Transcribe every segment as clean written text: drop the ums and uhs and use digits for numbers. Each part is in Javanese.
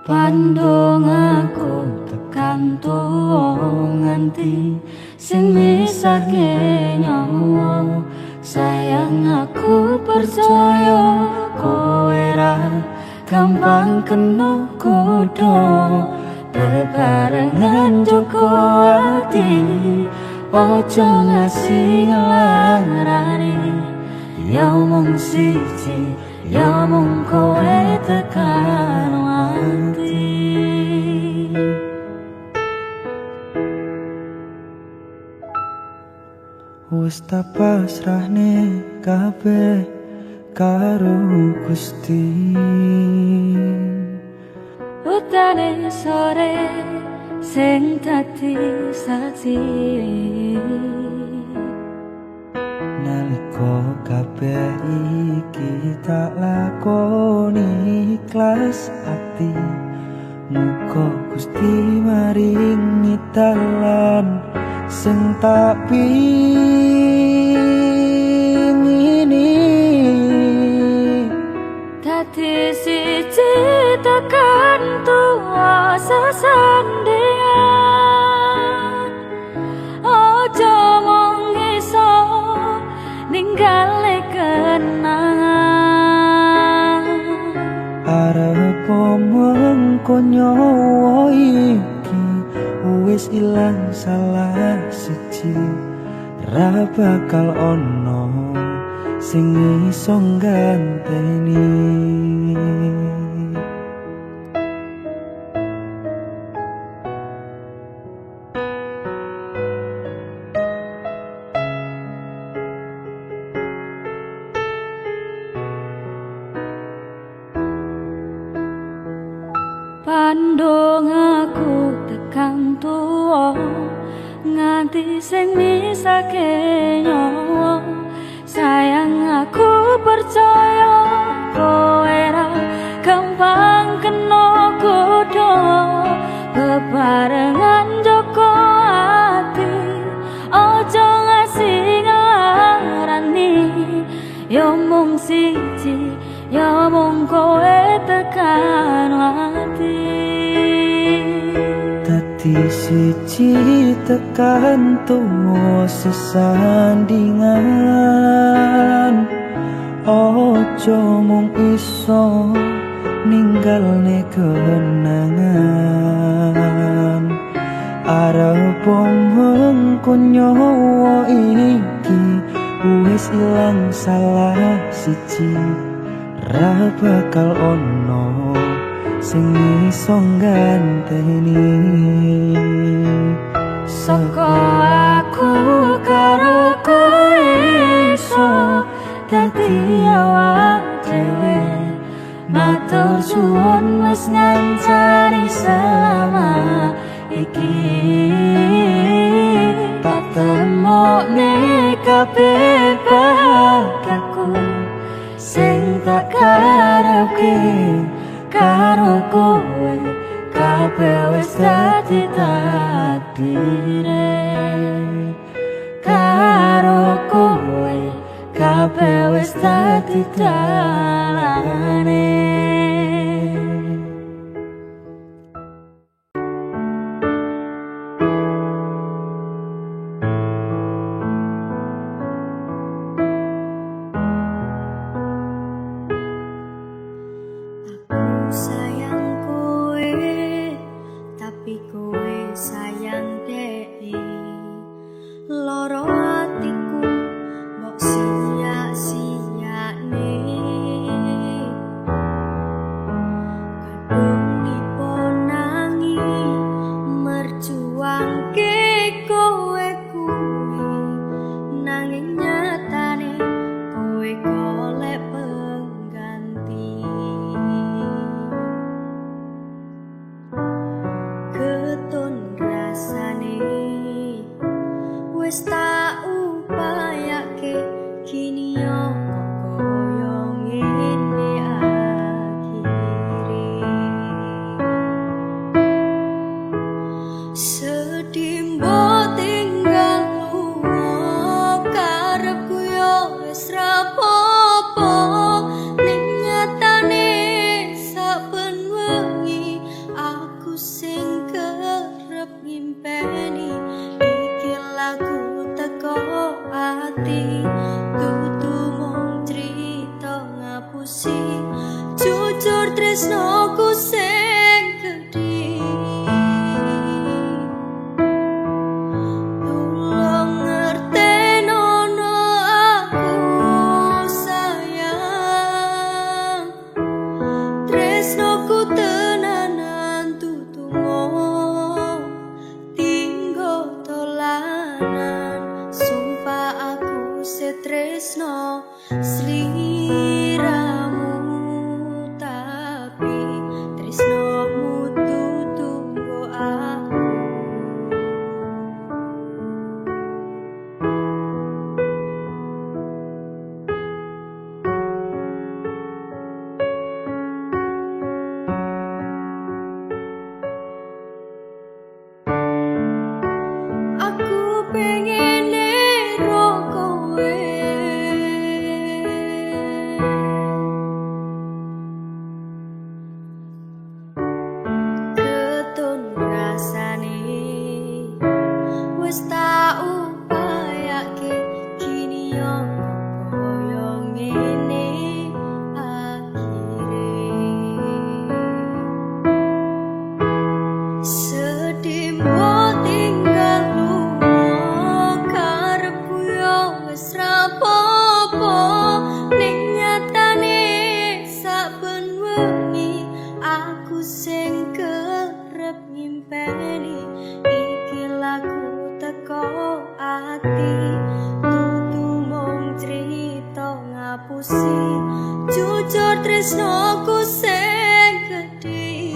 Pandung aku tekan tuwa nganti sing misahke nyawa. Sayang aku percaya kowe ra gampang kena godha. Bebarengan joko ati ojo ngasih nglarani. Ya mung siji, ya mung kowe tekan ati. Wis tak pasrahne kabeh karo Gusti. Utane sore sing dadi saksi. Nalika kabeh iki tak lakoni ikhlas ati. Muga Gusti maringi dalan sing tak pingini. Dadi siji tekan tuwa sesandingan. Ojo mung iso ninggale kenangan. Arep mengko nyawa iki wis ilang salah siji. Ra bakal ono sing iso ngganteni. Pandung aku tekan tuwa nganti sing misahke nyawa. Sayang aku percaya kowe ra gampang kena godha. Bebarengan joko ati ojo ngasih nglarani. Ya mung siji, ya mung kowe tekan ati. Dadi siji tekan tuwa sesandingan. Ojo mung iso ninggalne kenangan. Arep mengko nyawa iki wis ilang salah siji. Ra bakal ono sing iso ngganteni. Saka aku karo kowe iso dadi awak dhewe. Matur suwun wis ngancani selama iki. Tak temokne kabeh bahagiaku sing tak karepke karo kowe. Kabeh wis dadi takdire karo kowe. Kabeh wis dadi dalane. Aku sayang kowe, tapi kowe sayang dek. Loro atiku mbok sia-siane. ngapusi jujur tresnoku sing gedhe. Tulung ngertenono aku sayang, tresnoku tenanan tutumo tinggo dolanan. Sumpah aku setresno sliramu, tapi tresnomu tutunggo aku. Aku pengen nero kowe, ketun rasane wis tak upayake kini yo koyo ngene akhire. Sedih mbok tinggal lunga karepku yo wis rapopo, ning nyatane saben wengi aku sing kerep ngimpeni. Iki lagu teko ati, dudu mung crita ngapusi jujur tresnoku sing gedhe.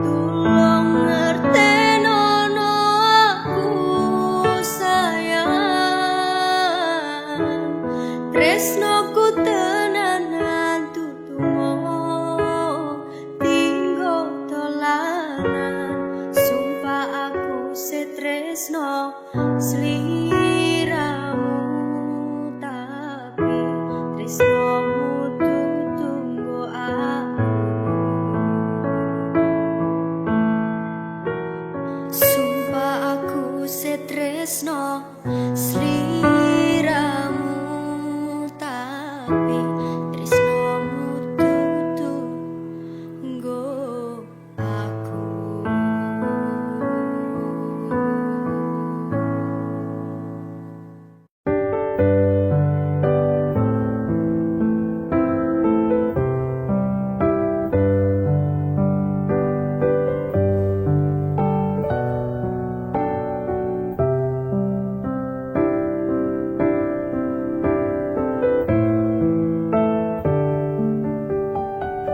Tulung ngertenono aku sayang, tresnoku tenanan tutumo tinggo dolanan. Sumpah aku setresno sliramu, tapi tresnomu tutunggo aku. Sumpah aku setresno sliramu, tapi tresnomu tutunggo aku.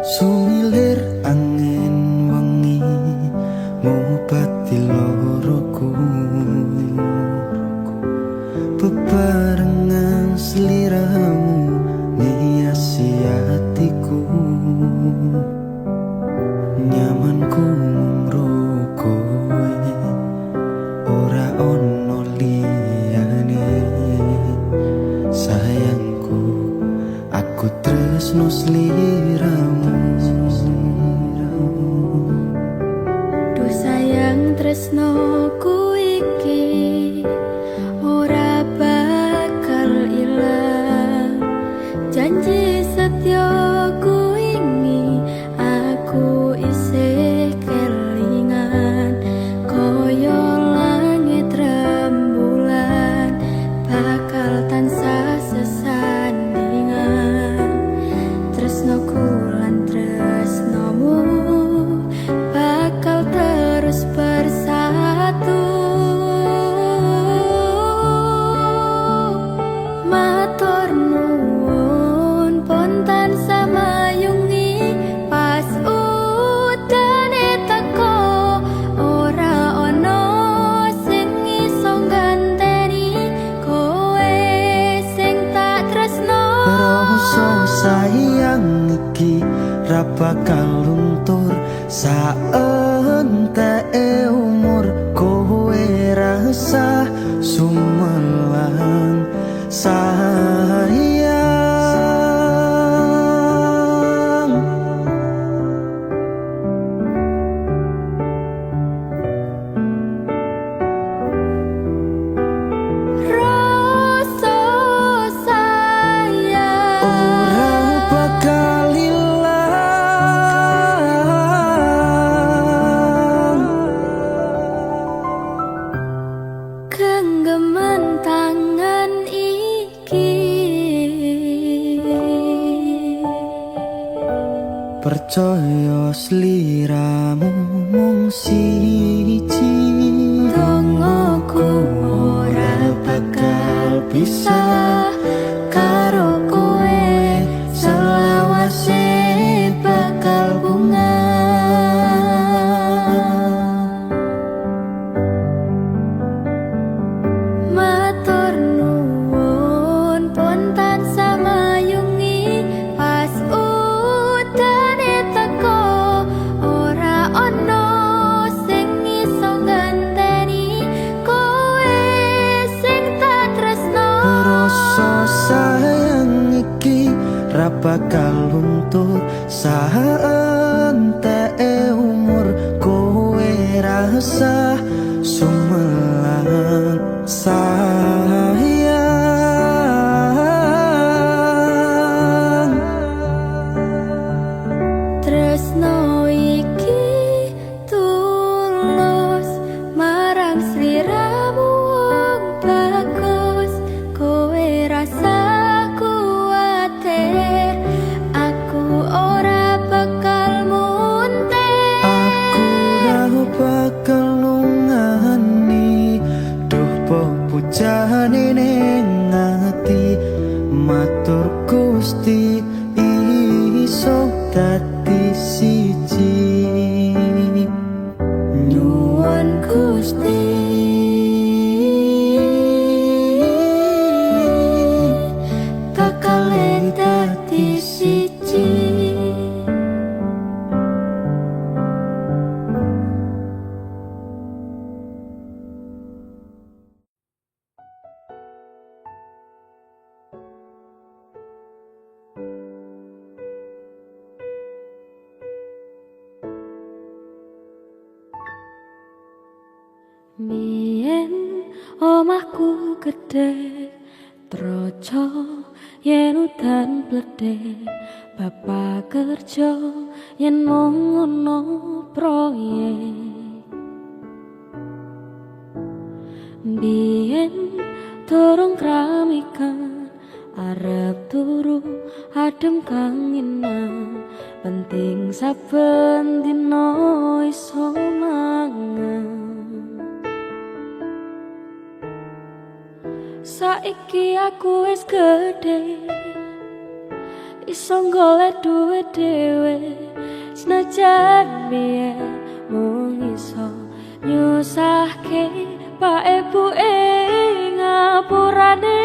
Sumilir angin wengi ngobati loroku, bebarengan sliramu ngiasi hatiku. Nyamanku mung kowe, ora ono liyane. Sayangku aku tresno sliramu. Duh sayang tresnoku iki ora bakal ilang, janji setyaku ini aku isih kelingan. Koyo langit rembulan bakal tansah sesandingan. Tresnoku lan tresnomu bakal terus bersatu. Matur nuwun pontan samayungi pas udane teko, ora ono sing iso ganteni kowe sing tak tresno. Rasa sayang iki ra bakal luntur saenteke umur. Kowe rasa sumelang sayang. Rasa percaya sliramu mung siji. Dongoku ora bakal bisa karo kowe, selawase bakal bunga. Matur nuwun pontan samayungi, pas udane teko ora ono sing iso ngenteni kowe sing tak tresno. Rasa sayang iki ra bakal luntur saentek umur kowe rasa sumelang sayang. Tresno iki tulus marang sliramu wong bagus, kowe rasa kuwatir aku ora bakal muntir. Aku ra bakal lungani, duh pepujane ning ati. Matur Gusti iso dadi siji. Nyuwun Gusti bakal dadi siji. Mien omahku gedhe troco yen udan bledhe, bapak kerja yen mung ngono proyek. Mien durung kramikan arep turu adem kangenan, penting saben dina iso mangan. Saiki aku wis gedhe, iso golek duwe dhewe, senajan biyen mung iso nyusahke pak ibuke ngapurane.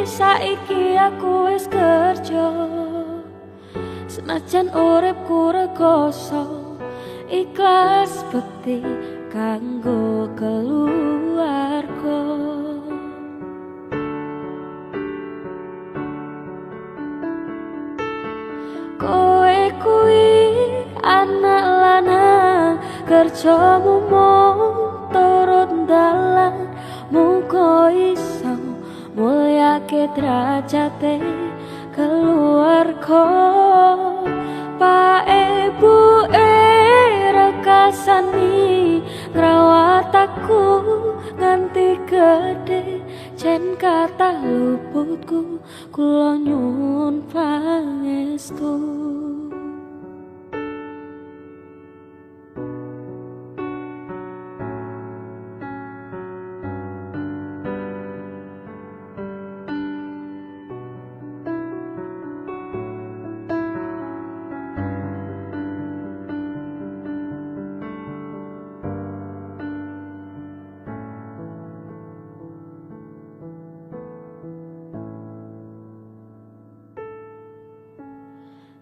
Saiki aku wis kerja, senajan uripku rekoso, ikhlas bekti kanggo keluarga. Kowe kuwi anak lanang, kerjamu mung turut dalan, muga iso mulyake derajate keluarga. Pak ibu rekasani ngrawat aku nganti gedhe, jen kathah luputku kula nyuwun pangestu.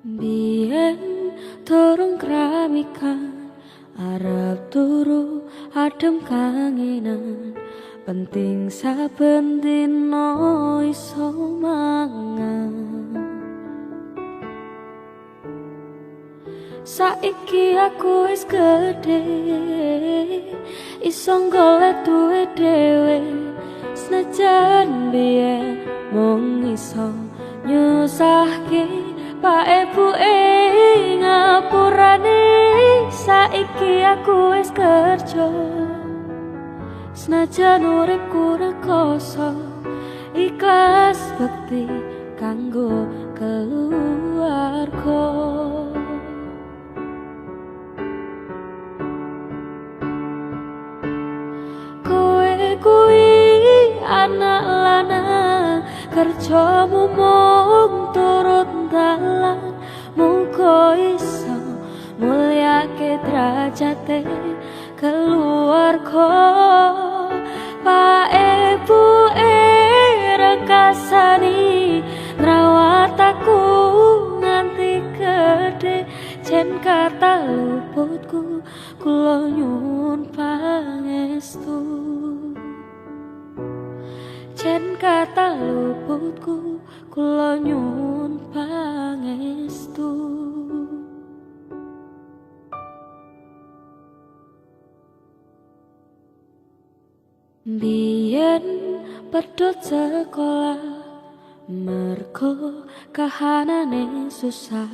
Biyen durung kramikan arep turu adem kangenan, penting saben dina iso mangan. Saiki aku wis gedhe, iso golek duwe dhewe, senajan biyen mung iso nyusahke pak ibuke ngapurane. Saiki aku wis kerja, senajan uripku rekoso, ikhlas bekti kanggo keluarga. kerjamu mung turut dalan muga iso mulyake derajate keluarga Pak Ibu rekasani ngrawat aku nganti gede jen kata luputku kula nyuwun pangestu jen kata luputku kula nyuwun pangestu biyen pedhot sekolah mergo kahanane susah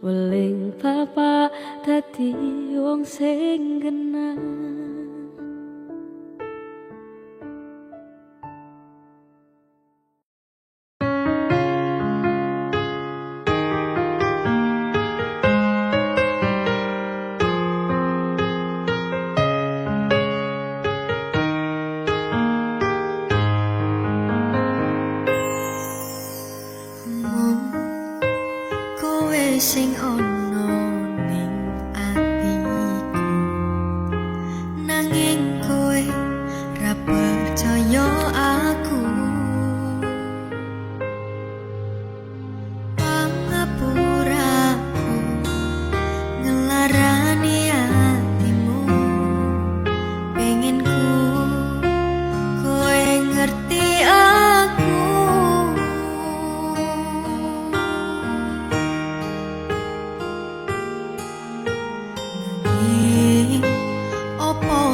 weling bapak dadi wong sing genah sing ono ning atiku nanging kowe ra percaya aku pangapuraku ngelarani atimu pengen kowe ngerti aku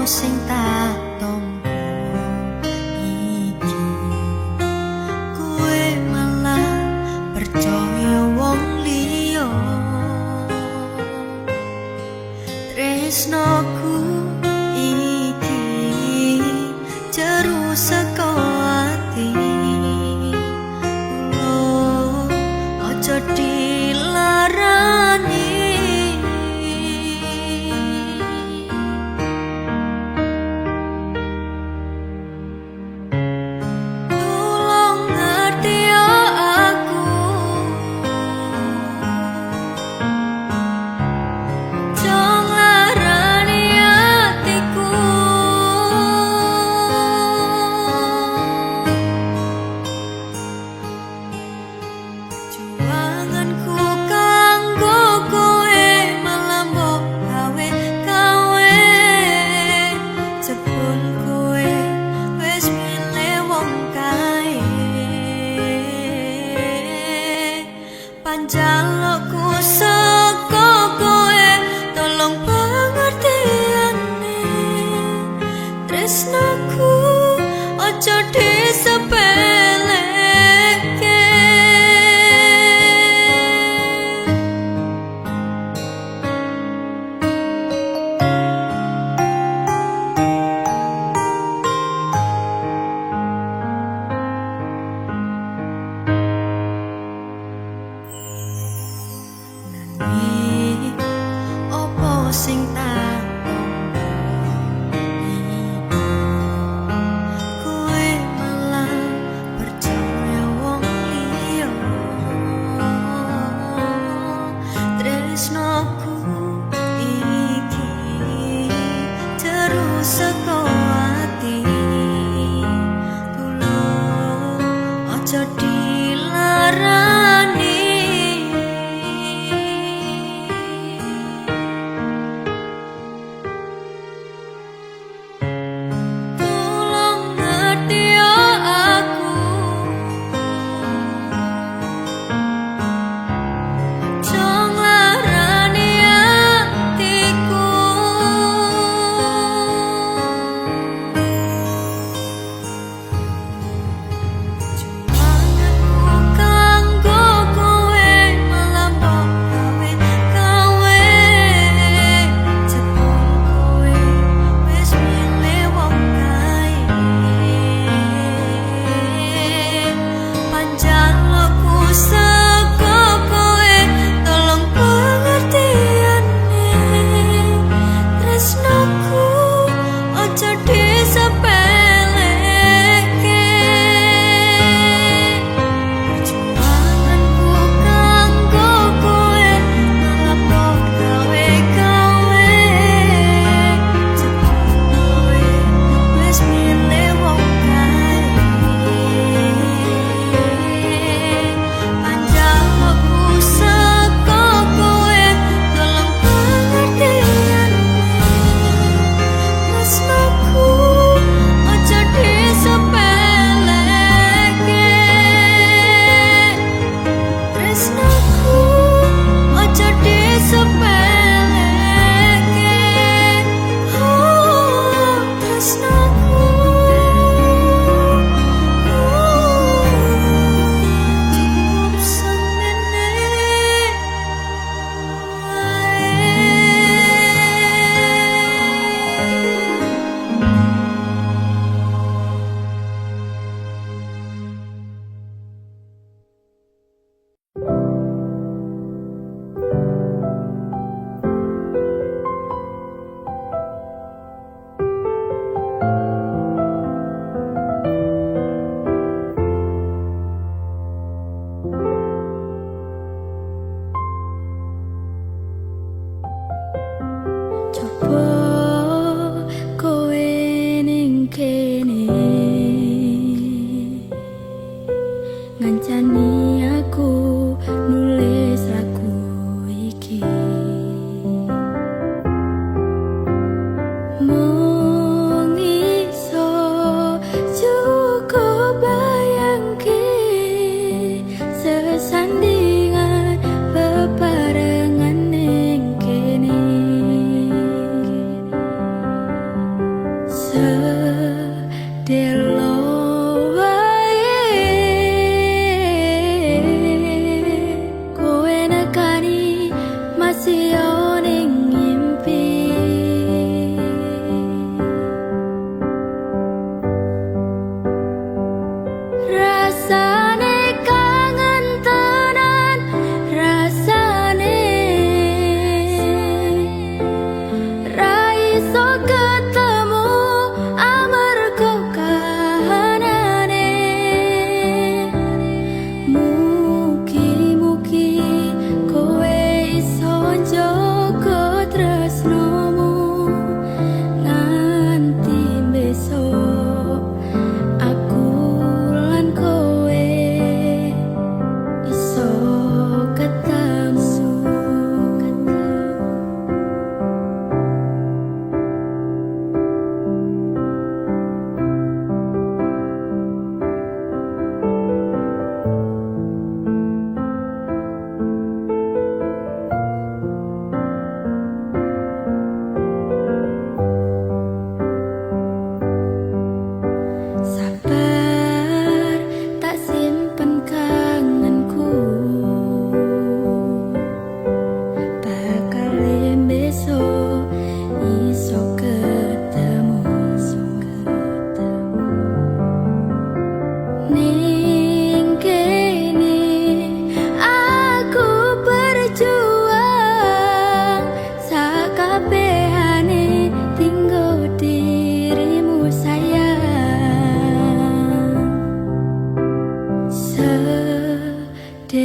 sing tak tompo iki kowe malah percaya wong liya tresnoku iki jero saka ati aja dilarani jalukku saka kowe tolong pengertiane tresnaku aja disepeleke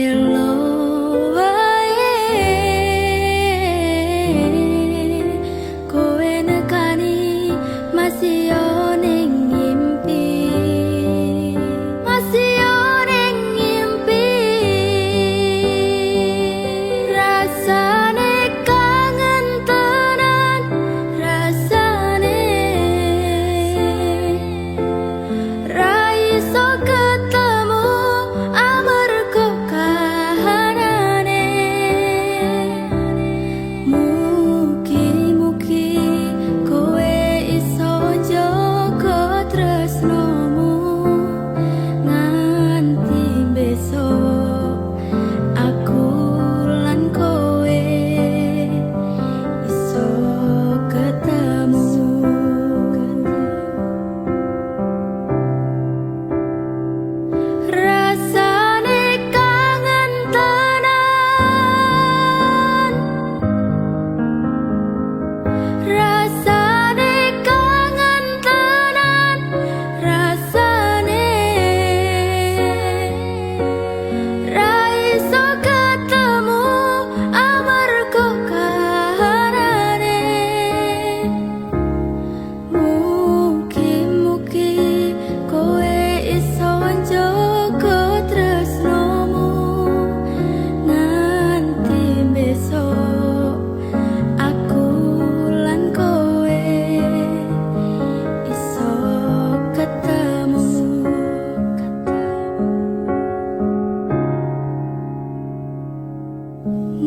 Melo wae kowe nekani masih yo ning ngimpi, masih yo ning ngimpi. Rasane kangen tenan, rasane ra iso ketemu amarga kahanane. Mugi-mugi kowe iso njaga tresnomu nganti besok. Aku lan kowe iso ketemu. Rasane kangen tenan, rasane kangen tenan, rasane ra iso ketemu amarga kahanane. Mugi-mugi kowe iso njaga tresnomu nganti besok. Aku lan kowe iso ketemu.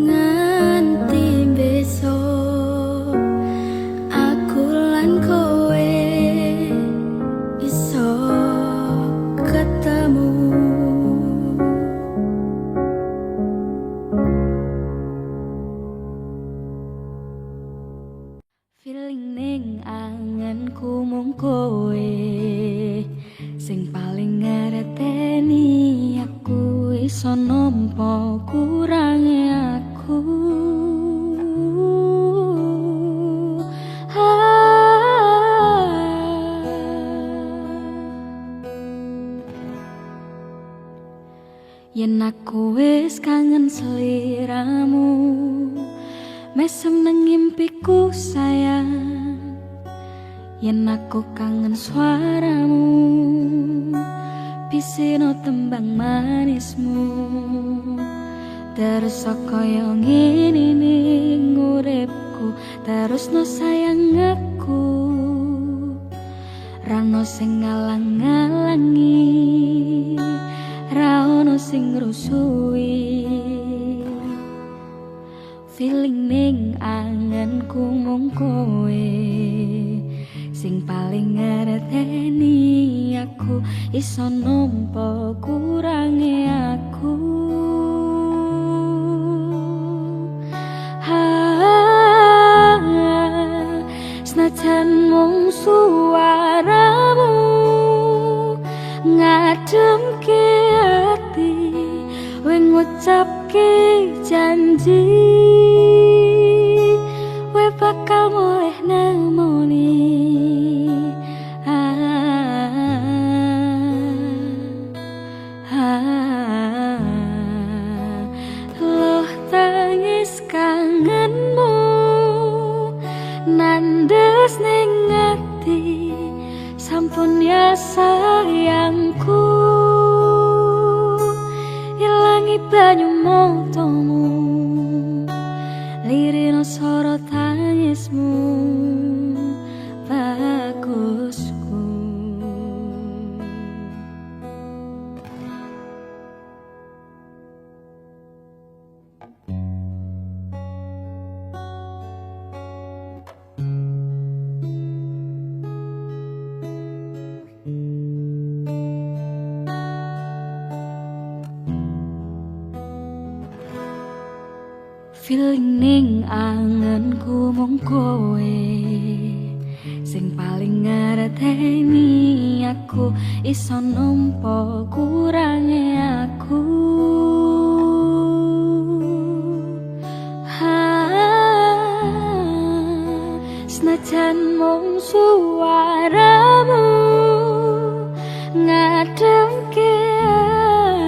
Nganti besok aku lan kowe iso ketemu. Feeling ning angenku mung kowe sing paling ngerteni aku, iso nampa kurange aku. Yen aku wis kangen sliramu, mesem nang ngimpiku sayang. Yen aku kangen suaramu, pisino tembang manismu. Terus kaya ngene ning uripku, terus no sayang aku. Rano sing ngalang-ngalangi, ra ono sing ngrusui. Feeling ning angenku mung kowe sing paling ngerteni aku, iso nampa kurange aku. Senajan mung suaramu ngademke ati, kowe ngucapke janji kowe bakal mulih nemoni. Loh tangis kangenmu nandes ning ati, sampun ya sayangku. Ilangi banyu motomu, lirino sorot tangismu, bagusku. Feeling ning angenku mung kowe sing paling ngerteni aku, iso nampa kurange aku. Senajan mung suaramu ngademke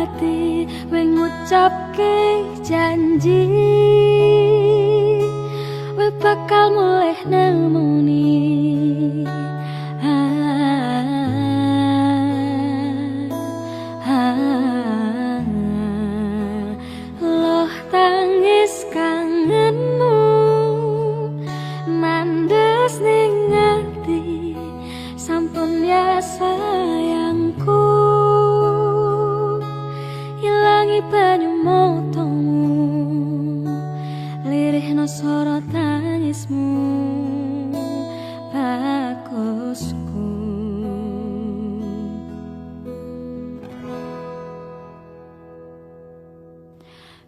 ati, kowe ngucap ngungkapke janji we bakal mulih nemoni loh tangis kangenmu mandes ning ati sampun ya sayangku ilangi banyu motomu lirihno soro tangismu bagusku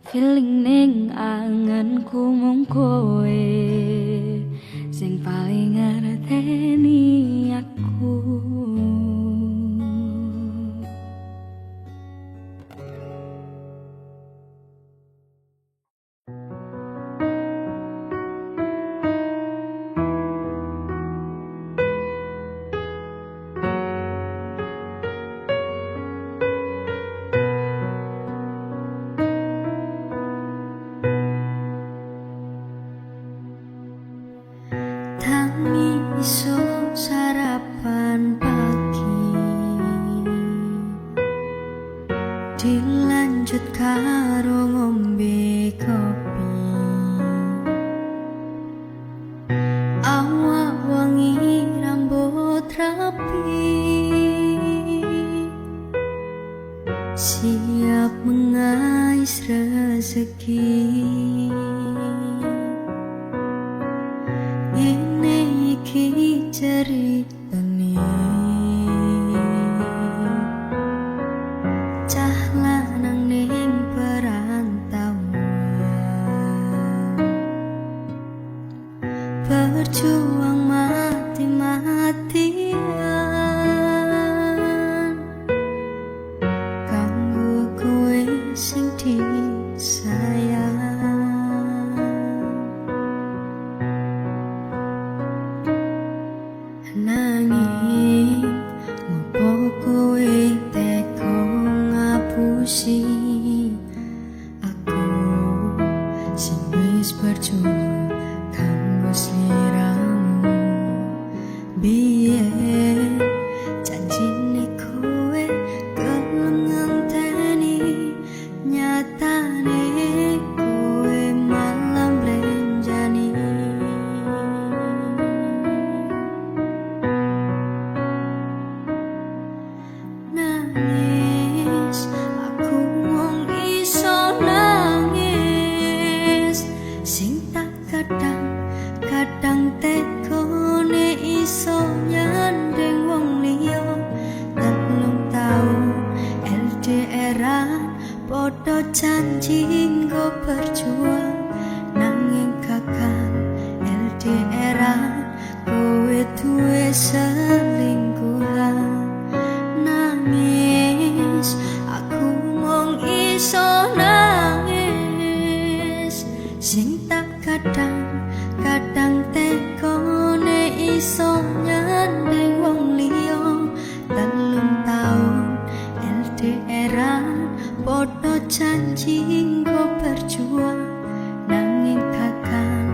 feeling ning angenku mung kowe sing paling ngerteni aku. Tangi iso sarapan pagi dilanjut karo ngombe kopi awak wangi rambut rapi siap mengais rezeki. Ini iki ceritane cah lanang ning perantauan berjuang mati-matian kanggo kowe sing disayang. Nanging ngopo kowe teko ngapusi aku sing wis berjuang kanggo sliramu biyen janjine kowe gelem ngenteni nyatane kowe malam lenjani. Nangis, aku mung iso nangis sing tak kadang tekone iso nyandeng wong liya 3 taun LDR-an padha janji nggo berjuang nanging gagal LDR-an kowe duwe selingkuhan. Nangis, aku mung iso nangis sing tak kadang tekone iso nyandeng wong liya 3 taun LDR-an padha janji nggo berjuang nanging gagal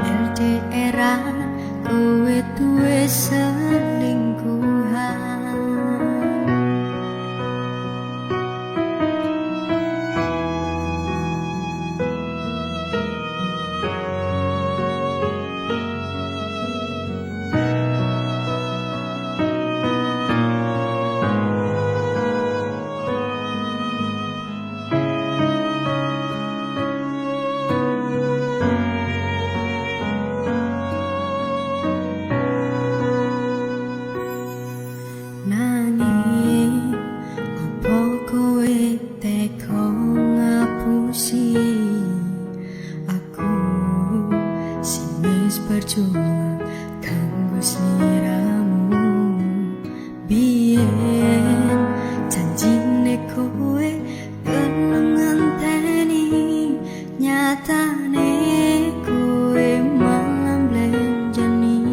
LDR-an kowe duwe selingkuhan. Nanging opo kowe teko ngapusi aku sing wis berjuang kanggo sliramu biyen janjine kowe gelem ngenteni nyatane kowe malam lenjani.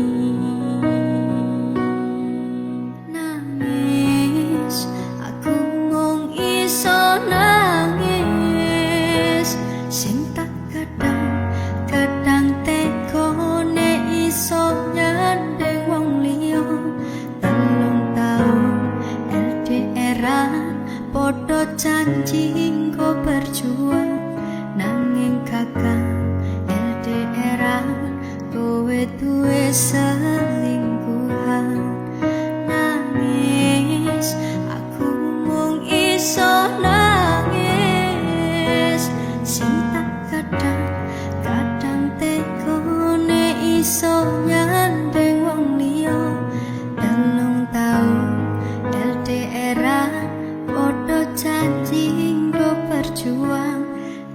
Nangis, aku mung iso nangis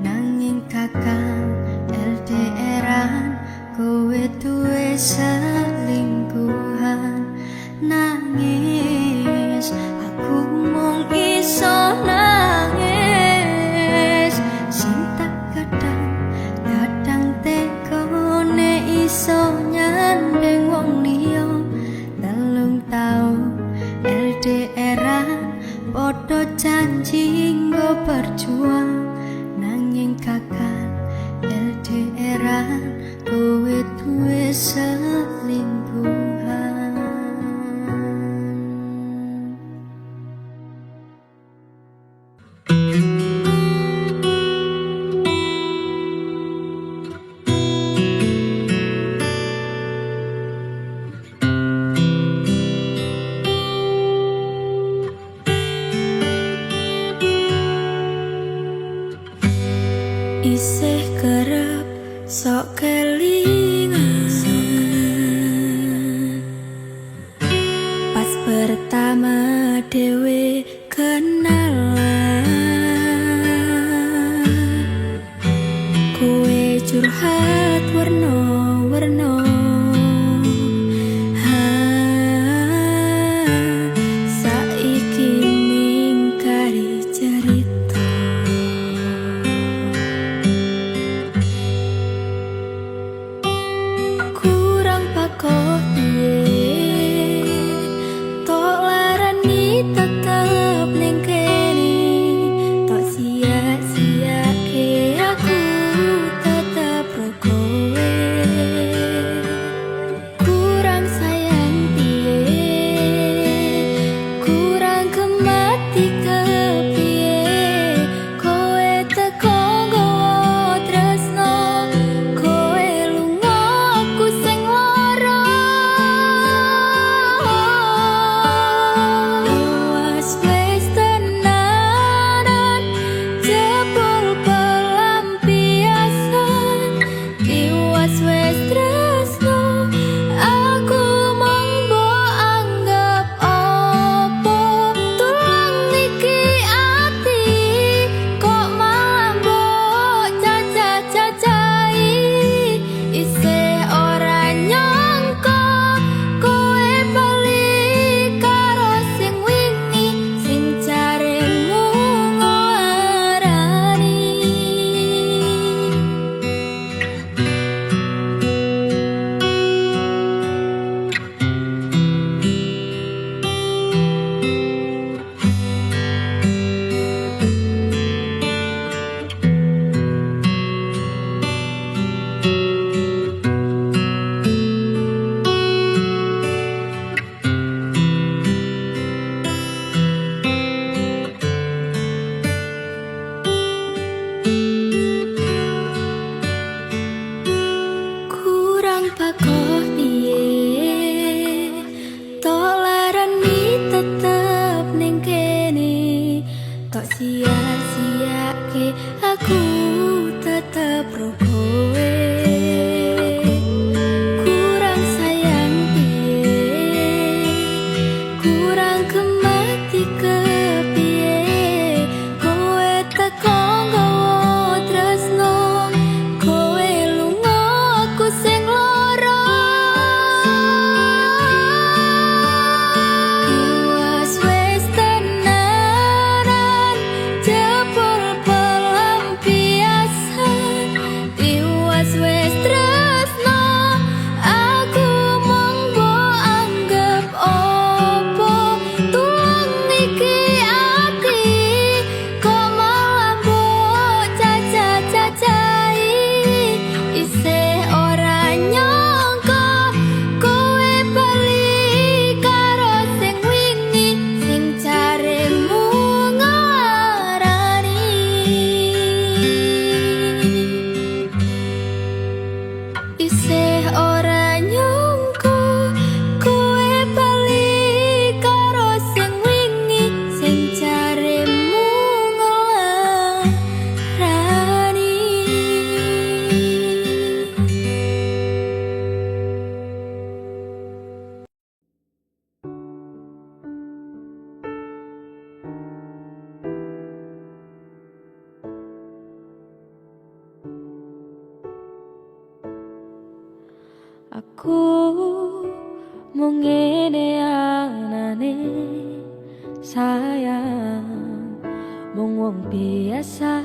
nanging kakang LDRan kowe duwe selingkuhan. Nangis aku mung iso nangis, cinta kadang tekone iso nyandeng wong liya. 3 taun LDRan podo janji nggo berjuang, nanging kakang LDRan kowe duwe selingkuhan. Isih kerep sok kelingan pas pertama dewe kenalan, kowe curhat warna-warna, saiki mingkari cerita. Kurang pakoh piye tok larani tetep ning kene, tok sia-sia ke aku tetep ro kowe. Aku mung ngene anane sayang, mung wong biasa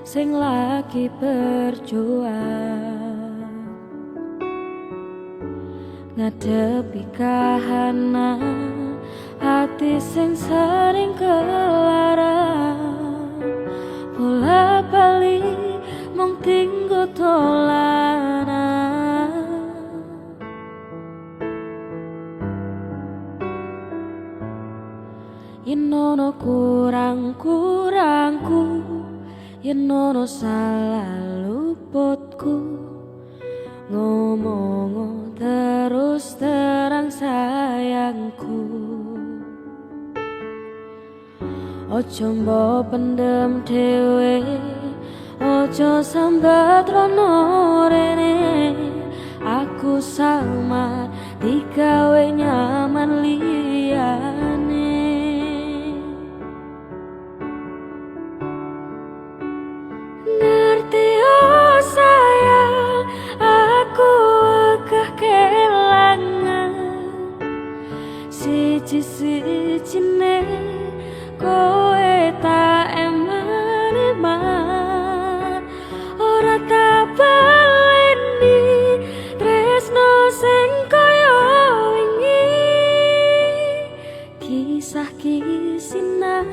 sing lagi berjuang ngadepi kahanan hati sing sering kelarang, bola bali mung tinggo dolanan. Yen ono kurang-kurangku, yen ono salah luputku, ngomong terus terang sayangku. Ojo mbok pendem dhewe, ojo sambat rono rene. Aku sama digawe nyaman liyane. Ngerti oh sayang, aku agak kelangan siji-sijine kowe tak eman-eman. Ora tak baleni tresno sing kaya wingi, kisah kisinan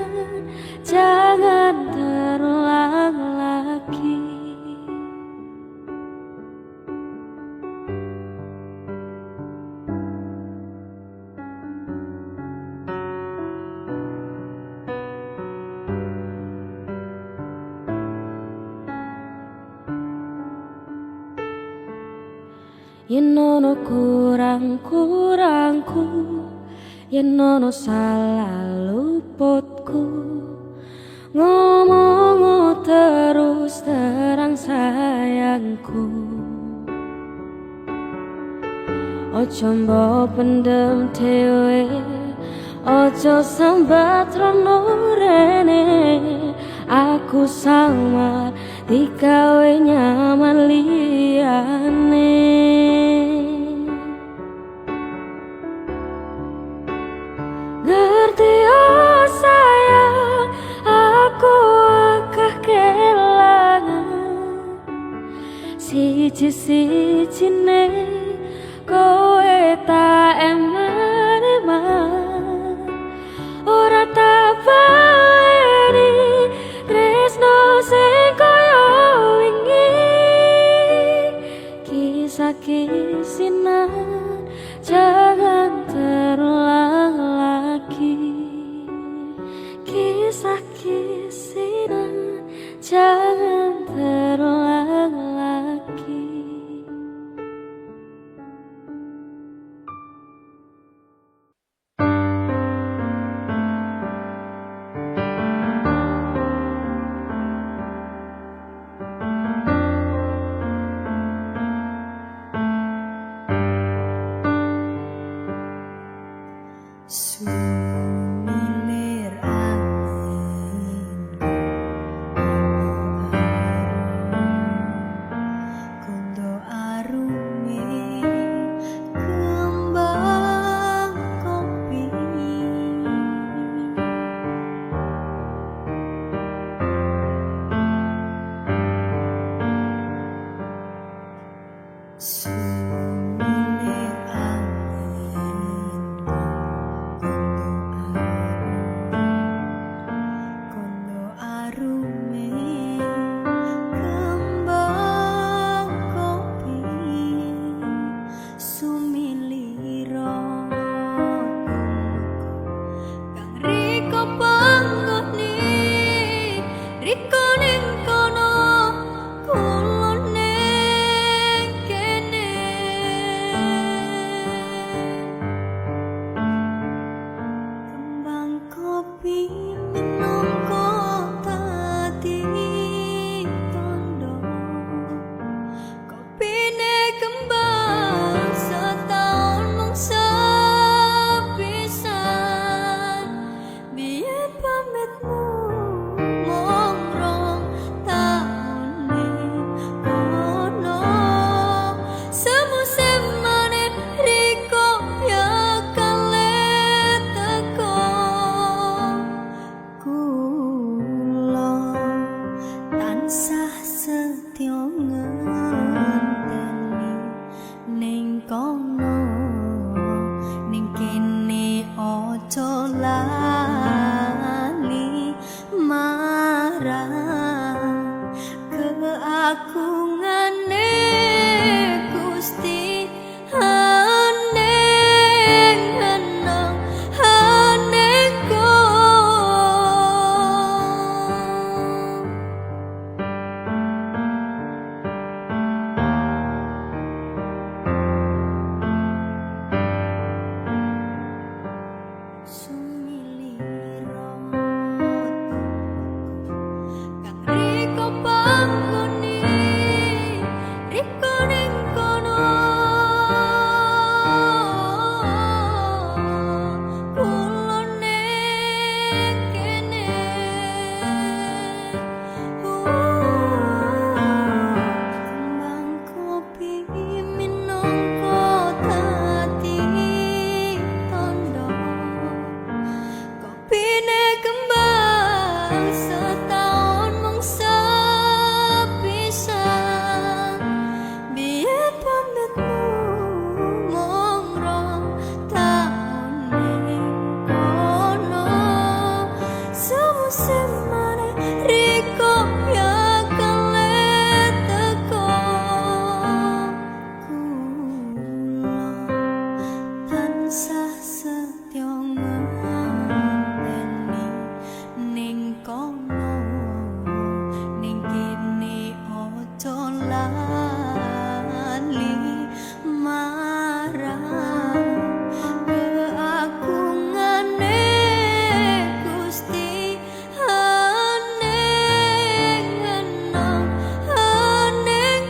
jangan terulang lagi. Yen ono kurang-kurangku, yen ono salah luputku, ngomong terus terang sayangku. Ojo mbok pendem dhewe, ojo sambat rono rene. Aku sama digawe nyaman liyane. Ngerti oh sayang, aku agak kelangan siji-sijine kowe tak eman-eman. Ora tak baleni tresno sing kaya wingi, kisah kisinan jangan terulang lagi. Kisah kisinan jangan terulang lagi. Sumilir angin kondo arumi kembang kopi. Sumilir angin kondo arume kembang kopi. Sumilira kang riko panggone, riko ning kono kulone kene. setyo ngenteni ning kono ning kene ojo lali marang keagungane Gusti aneng enang aneng sumiliro kang riko panggone riko ning kono pulone kene kembang kopi minangka dadi tondo kopine kembang setahun mung sepisan biyen pamitmu mung rong taun ning kono semusim maneh riko yakale teko kula tansah setyo ngenteni ning kono ning kene ojo lali marang keagungane Gusti aneng enang aneng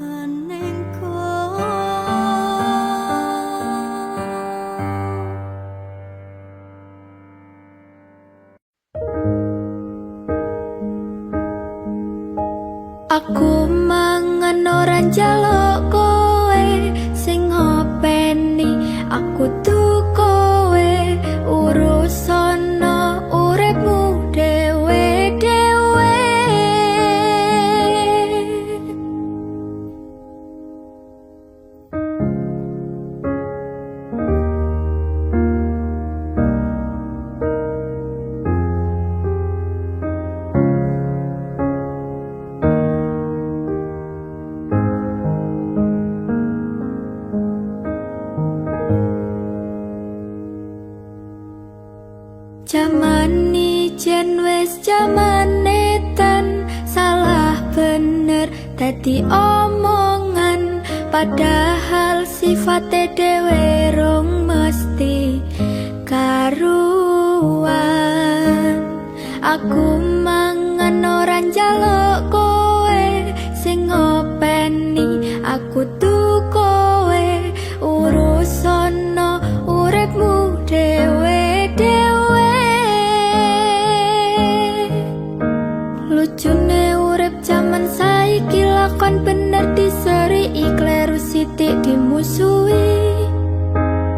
aneng aku mangan ora njaluk kowe sing ngopeni aku tuh kowe urusono uripmu dhewe-dhewe Jaman ijen wis jaman edan salah bener dadi omongan padahal sifate dhewe rong mesti karuan aku mangan ora njaluk kowe sing ngopeni aku tuh kowe urusono uripmu dhewe-dhewe lucune urip jaman saiki lakon bener diseri kleru sithik dimusuhi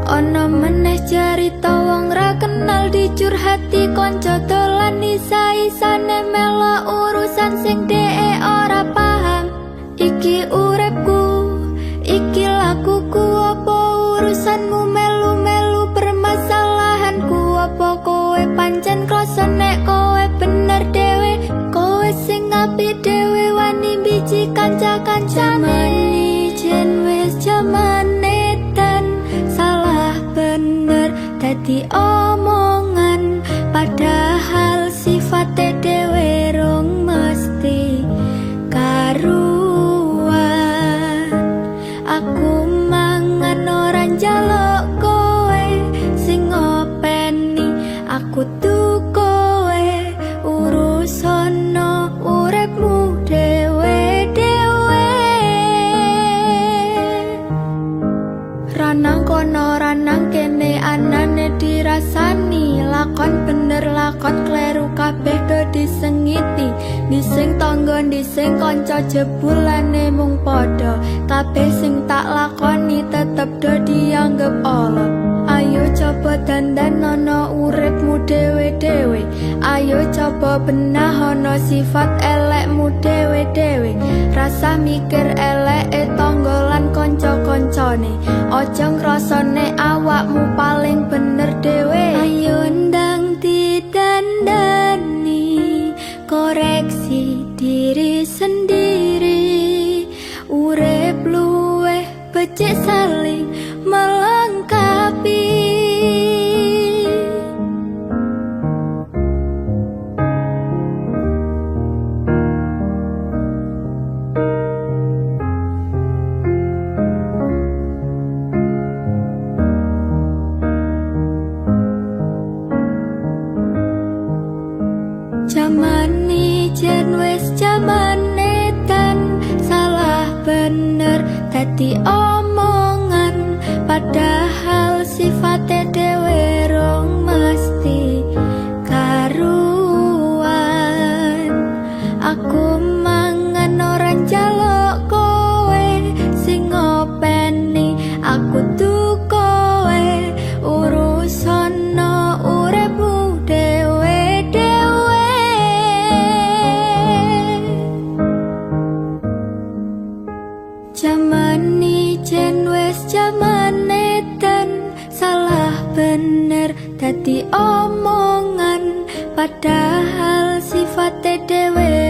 ana meneh cerita wong ra kenal dicurhati kanca dolan isa-isane melo urusan sing dhek ora paham iki uripku iki lakuku apa urusanmu melu-melu permasalahanku apa kowe pancen kloso nek kowe bener dhewe kowe sing apik dhewe wani biji kanca-kancane ijen wis jaman edan salah bener dadi omongan padahal sifate dhewe rong mesti karuan aku mangan ora njaluk kowe sing ngopeni aku tuh kowe urusono uripmu dhewe-dhewe ranang mangkono ora nang kene anane dirasani. Lakon bener lakon kleru kabeh do disengiti. Dising tangga dising kanca jebulane mung padha. Kabeh sing tak lakoni tetep do dianggep ala. Ayo coba dandanono uripmu dewe-dewe. Ayo coba benahono sifat elekmu dewe-dewe. Rasa mikir eleke tangga lan kanca-kancane. Aja ngrasane awakmu paling bener dewe. Ayo ndang didandani, koreksi diri sendiri. Urip luweh becik saling melengkapi. Jaman ijen wis jaman edan, salah bener dadi omongan. Padahal sifatnya dewe rong mesti karuan. Aku mangan ora njaluk kowe sing ngopeni, aku tuh kowe urusono uripmu dewe-dewe. Jaman ijen wis jaman edan, salah bener dadi omongan. Padahal sifatnya dewe